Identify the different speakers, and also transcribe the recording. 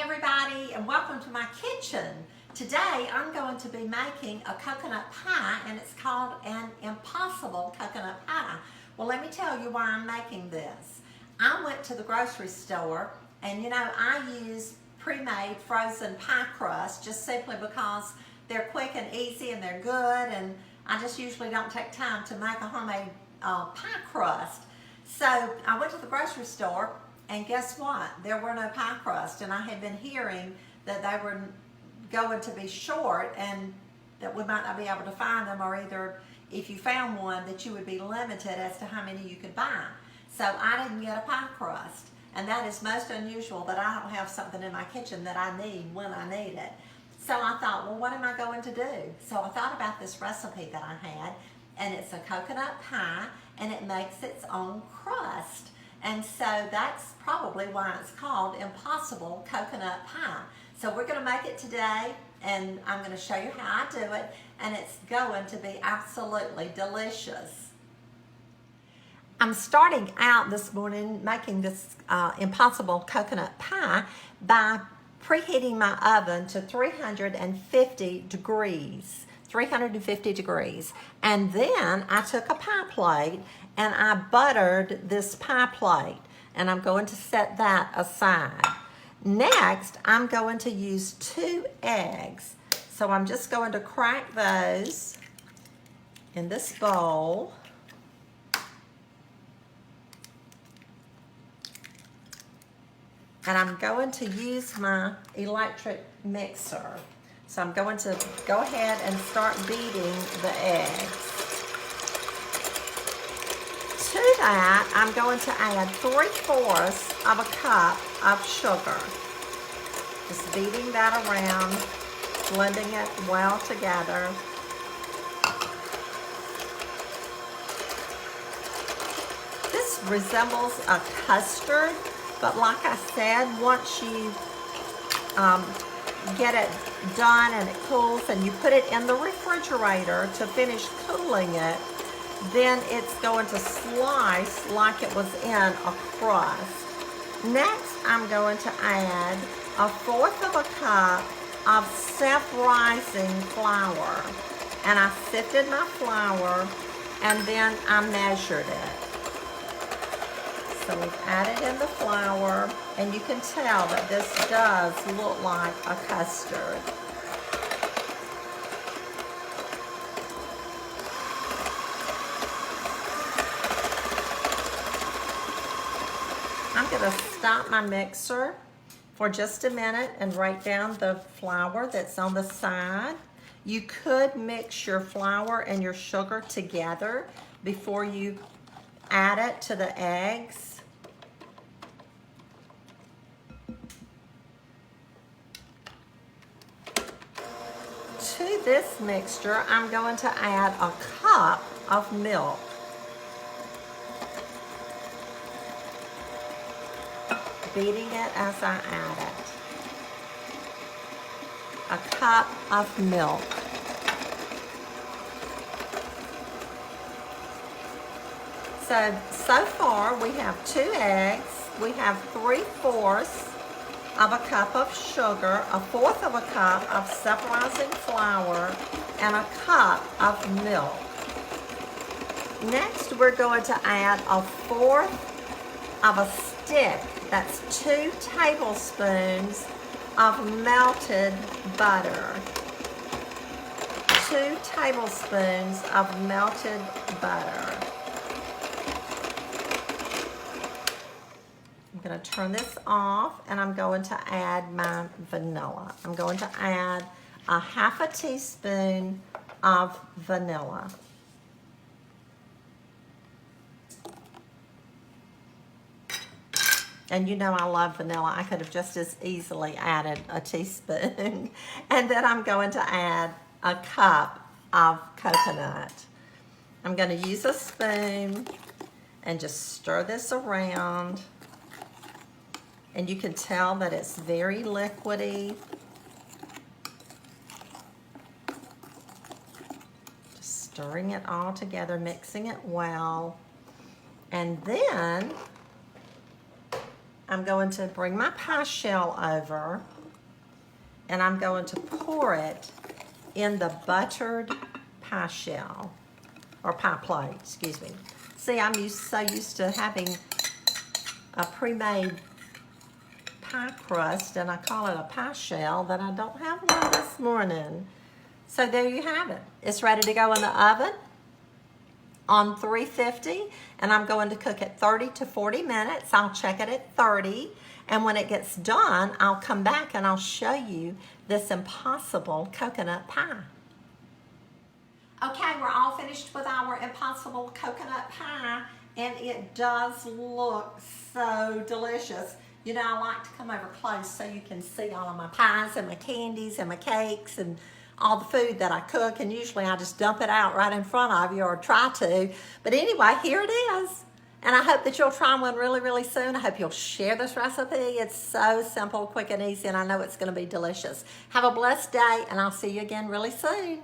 Speaker 1: everybody, and welcome to my kitchen. Today I'm going to be making a coconut pie, and it's called an impossible coconut pie. Well, let me tell you why I'm making this. I went to the grocery store, and I use pre-made frozen pie crust just simply because they're quick and easy and they're good, and I just usually don't take time to make a homemade pie crust. So I went to the grocery store, and guess what? There were no pie crust, and I had been hearing that they were going to be short and that we might not be able to find them, or either if you found one that you would be limited as to how many you could buy. So I didn't get a pie crust, and that is most unusual that I don't have something in my kitchen that I need when I need it. So I thought, well, what am I going to do? So I thought about this recipe that I had, and it's a coconut pie, and it makes its own crust. And so that's probably why it's called Impossible Coconut Pie. So we're going to make it today, and I'm going to show you how I do it, and it's going to be absolutely delicious. I'm starting out this morning making this Impossible Coconut Pie by preheating my oven to 350 degrees. 350 degrees. And then I took a pie plate and I buttered this pie plate, and I'm going to set that aside. Next, I'm going to use 2 eggs. So I'm just going to crack those in this bowl. And I'm going to use my electric mixer. So I'm going to go ahead and start beating the eggs. To that, I'm going to add 3/4 of a cup of sugar. Just beating that around, blending it well together. This resembles a custard, but like I said, once you get it done and it cools and you put it in the refrigerator to finish cooling it, then it's going to slice like it was in a crust. Next, I'm going to add 1/4 of a cup of self-rising flour. And I sifted my flour, and then I measured it. So we've added in the flour, and you can tell that this does look like a custard. I'm going to stop my mixer for just a minute and write down the flour that's on the side. You could mix your flour and your sugar together before you add it to the eggs. To this mixture, I'm going to add a cup of milk. Beating it as I add it. A cup of milk. So far we have 2 eggs, we have 3/4 of a cup of sugar, 1/4 of a cup of self-rising flour, and a cup of milk. Next, we're going to add 1/4 of a stick. That's 2 tablespoons of melted butter. 2 tablespoons of melted butter. I'm going to turn this off, and I'm going to add my vanilla. I'm going to add 1/2 teaspoon of vanilla. And you know I love vanilla. I could have just as easily added a teaspoon. And then I'm going to add a cup of coconut. I'm going to use a spoon and just stir this around. And you can tell that it's very liquidy. Just stirring it all together, mixing it well. And then I'm going to bring my pie shell over, and I'm going to pour it in the buttered pie shell, or pie plate, excuse me. See, I'm so used to having a pre-made pie crust, and I call it a pie shell, that I don't have one this morning. So there you have it. It's ready to go in the oven on 350, and I'm going to cook it 30 to 40 minutes. I'll check it at 30, and when it gets done, I'll come back and I'll show you this impossible coconut pie. Okay, we're all finished with our impossible coconut pie, and it does look so delicious. You know, I like to come over close so you can see all of my pies and my candies and my cakes and all the food that I cook, and usually I just dump it out right in front of you, or try to. But anyway, here it is. And I hope that you'll try one really, really soon. I hope you'll share this recipe. It's so simple, quick, and easy, and I know it's going to be delicious. Have a blessed day, and I'll see you again really soon.